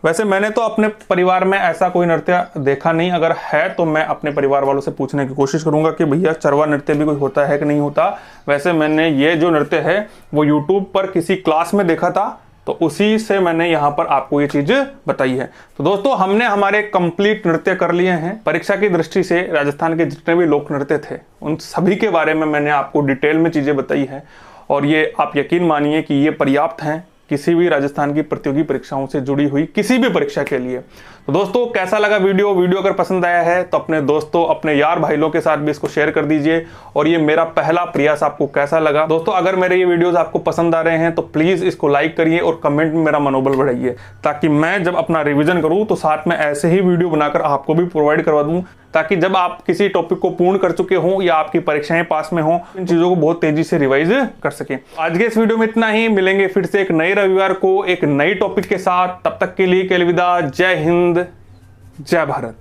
वैसे मैंने तो अपने परिवार में ऐसा कोई नृत्य देखा नहीं, अगर है तो मैं अपने परिवार वालों से पूछने की कोशिश करूंगा कि भैया चरवा नृत्य भी कोई होता है कि नहीं होता। वैसे मैंने ये जो नृत्य है वो यूट्यूब पर किसी क्लास में देखा था, तो उसी से मैंने यहाँ पर आपको ये चीज बताई है। तो दोस्तों हमने हमारे कंप्लीट नृत्य कर लिए हैं। परीक्षा की दृष्टि से राजस्थान के जितने भी लोक नृत्य थे उन सभी के बारे में मैंने आपको डिटेल में चीजें बताई है, और ये आप यकीन मानिए कि ये पर्याप्त हैं किसी भी राजस्थान की प्रतियोगी परीक्षाओं से जुड़ी हुई किसी भी परीक्षा के लिए। तो दोस्तों कैसा लगा वीडियो अगर पसंद आया है तो अपने दोस्तों, अपने यार भाइयों के साथ भी इसको शेयर कर दीजिए। और ये मेरा पहला प्रयास आपको कैसा लगा दोस्तों? अगर मेरे ये वीडियोस आपको पसंद आ रहे हैं तो प्लीज इसको लाइक करिए और कमेंट में मेरा मनोबल बढ़ाइए, ताकि मैं जब अपना रिविजन करूं तो साथ में ऐसे ही वीडियो बनाकर आपको भी प्रोवाइड करवा दूं, ताकि जब आप किसी टॉपिक को पूर्ण कर चुके हों या आपकी परीक्षाएं पास में हों, इन चीजों को बहुत तेजी से रिवाइज कर सकें। आज के इस वीडियो में इतना ही। मिलेंगे फिर से एक नए रविवार को एक नई टॉपिक के साथ। तब तक के लिए अलविदा। जय हिंद, जय भारत।